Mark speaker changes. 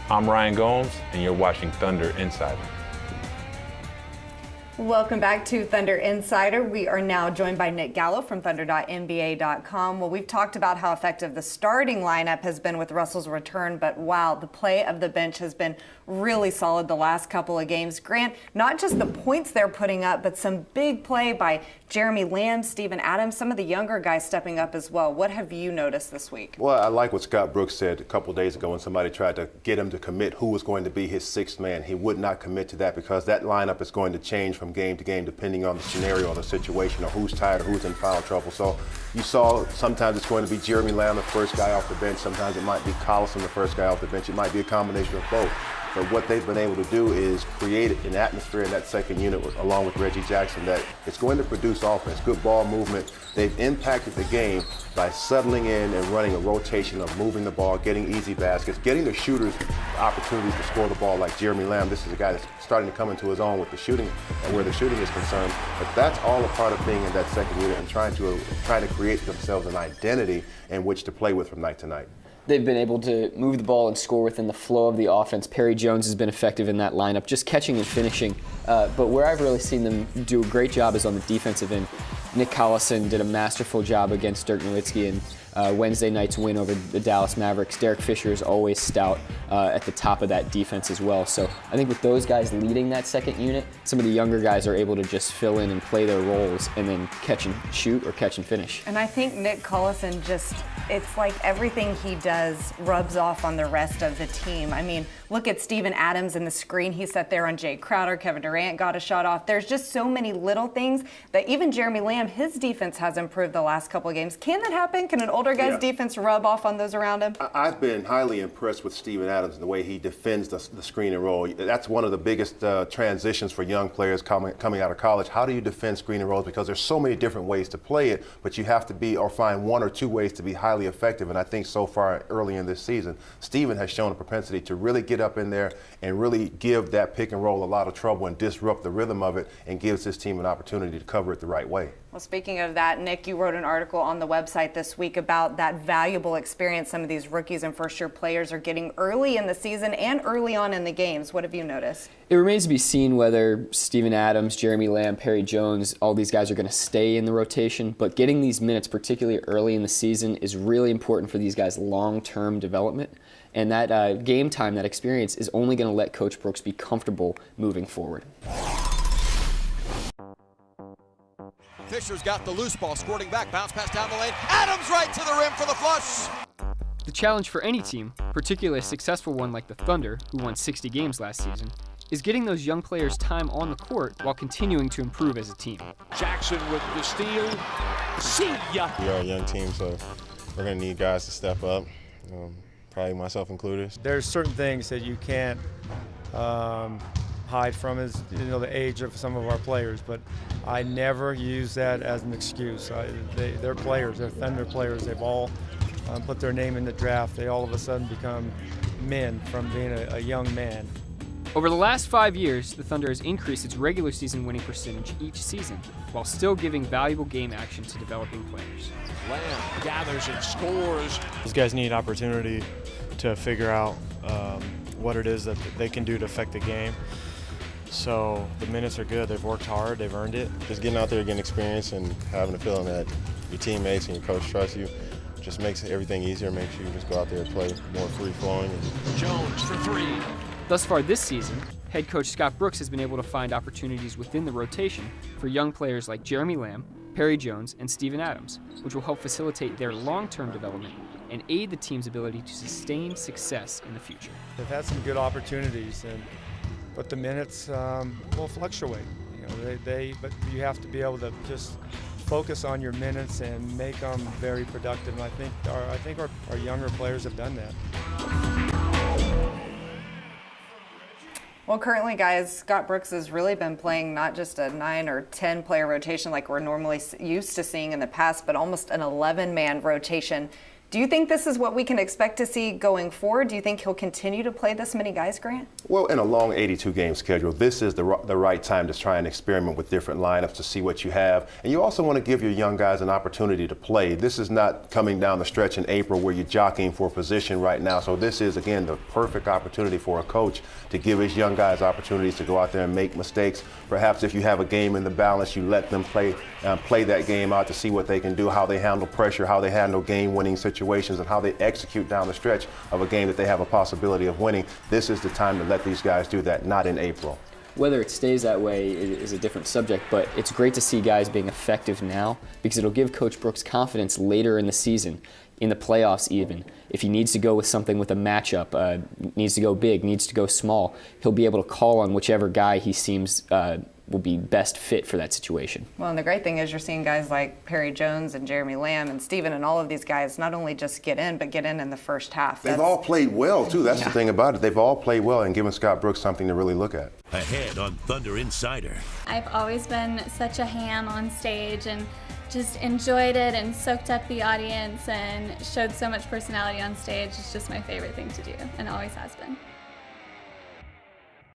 Speaker 1: I'm Ryan Gomes, and you're watching Thunder Insider.
Speaker 2: Welcome back to Thunder Insider. We are now joined by Nick Gallo from Thunder.nba.com. Well, we've talked about how effective the starting lineup has been with Russell's return, but wow, the play of the bench has been really solid the last couple of games. Grant, not just the points they're putting up, but some big play by Jeremy Lamb, Steven Adams, some of the younger guys stepping up as well. What have you noticed this week?
Speaker 3: Well, I like what Scott Brooks said a couple of days ago when somebody tried to get him to commit who was going to be his sixth man. He would not commit to that because that lineup is going to change from game to game depending on the scenario or the situation or who's tired or who's in foul trouble. So you saw sometimes it's going to be Jeremy Lamb, the first guy off the bench. Sometimes it might be Collison, the first guy off the bench. It might be a combination of both. But what they've been able to do is create an atmosphere in that second unit along with Reggie Jackson that it's going to produce offense, good ball movement. They've impacted the game by settling in and running a rotation of moving the ball, getting easy baskets, getting the shooters opportunities to score the ball like Jeremy Lamb. This is a guy that's starting to come into his own with the shooting and where the shooting is concerned. But that's all a part of being in that second unit and trying to create themselves an identity in which to play with from night to night.
Speaker 4: They've been able to move the ball and score within the flow of the offense. Perry Jones has been effective in that lineup, just catching and finishing. But where I've really seen them do a great job is on the defensive end. Nick Collison did a masterful job against Dirk Nowitzki in Wednesday night's win over the Dallas Mavericks. Derek Fisher is always stout at the top of that defense as well. So I think with those guys leading that second unit, some of the younger guys are able to just fill in and play their roles and then catch and shoot or catch and finish.
Speaker 2: And I think Nick Collison it's like everything he does rubs off on the rest of the team. I mean, look at Steven Adams and the screen he set there on Jay Crowder. Kevin Durant got a shot off. There's just so many little things that even Jeremy Lamb, his defense has improved the last couple of games. Can that happen? Can an older guy's defense rub off on those around him?
Speaker 3: I've been highly impressed with Steven Adams and the way he defends the screen and roll. That's one of the biggest transitions for young players coming out of college. How do you defend screen and rolls? Because there's so many different ways to play it, but you have to be or find one or two ways to be highly effective. And I think so far early in this season, Steven has shown a propensity to really get up in there and really give that pick and roll a lot of trouble and disrupt the rhythm of it and gives his team an opportunity to cover it the right way.
Speaker 2: Well, speaking of that, Nick, you wrote an article on the website this week about that valuable experience some of these rookies and first-year players are getting early in the season and early on in the games. What have you noticed?
Speaker 4: It remains to be seen whether Steven Adams, Jeremy Lamb, Perry Jones, all these guys are going to stay in the rotation, but getting these minutes, particularly early in the season, is really important for these guys' long-term development. And that game time, that experience, is only going to let Coach Brooks be comfortable moving forward.
Speaker 5: Fisher's got the loose ball, squirting back, bounce pass down the lane. Adams right to the rim for the flush.
Speaker 6: The challenge for any team, particularly a successful one like the Thunder, who won 60 games last season, is getting those young players time on the court while continuing to improve as a team.
Speaker 7: Jackson with the steal. See ya!
Speaker 8: We are a young team, so we're going to need guys to step up, probably myself included.
Speaker 9: There's certain things that you can't hide from is the age of some of our players, but I never use that as an excuse. They're players, they're Thunder players. They've all put their name in the draft. They all of a sudden become men from being a young man.
Speaker 6: Over the last 5 years, the Thunder has increased its regular season winning percentage each season, while still giving valuable game action to developing players.
Speaker 7: Lamb gathers and scores.
Speaker 10: These guys need opportunity to figure out what it is that they can do to affect the game. So the minutes are good. They've worked hard. They've earned it.
Speaker 8: Just getting out there, getting experience, and having the feeling that your teammates and your coach trust you just makes everything easier, makes you just go out there and play more free-flowing.
Speaker 7: Jones for three.
Speaker 6: Thus far this season, head coach Scott Brooks has been able to find opportunities within the rotation for young players like Jeremy Lamb, Perry Jones, and Steven Adams, which will help facilitate their long-term development and aid the team's ability to sustain success in the future.
Speaker 9: They've had some good opportunities, but the minutes will fluctuate. But you have to be able to just focus on your minutes and make them very productive. And I think our younger players have done that.
Speaker 2: Well, currently, guys, Scott Brooks has really been playing not just a 9 or 10 player rotation like we're normally used to seeing in the past, but almost an 11-man rotation. Do you think this is what we can expect to see going forward? Do you think he'll continue to play this many guys, Grant?
Speaker 3: Well, in a long 82-game schedule, this is the right time to try and experiment with different lineups to see what you have. And you also want to give your young guys an opportunity to play. This is not coming down the stretch in April where you're jockeying for a position right now. So this is, again, the perfect opportunity for a coach to give his young guys opportunities to go out there and make mistakes. Perhaps if you have a game in the balance, you let them play that game out to see what they can do, how they handle pressure, how they handle game-winning situations, and how they execute down the stretch of a game that they have a possibility of winning. This is the time to let these guys do that, not in April.
Speaker 4: Whether it stays that way is a different subject, but it's great to see guys being effective now because it'll give Coach Brooks confidence later in the season, in the playoffs even. If he needs to go with something with a matchup, needs to go big, needs to go small, he'll be able to call on whichever guy he seems will be best fit for that situation.
Speaker 2: Well, and the great thing is you're seeing guys like Perry Jones and Jeremy Lamb and Steven and all of these guys not only just get in, but get in the first half.
Speaker 3: They've all played well, too. That's the thing about it. They've all played well and given Scott Brooks something to really look at.
Speaker 11: Ahead on Thunder Insider.
Speaker 12: I've always been such a ham on stage and just enjoyed it and soaked up the audience and showed so much personality on stage. It's just my favorite thing to do and always has been.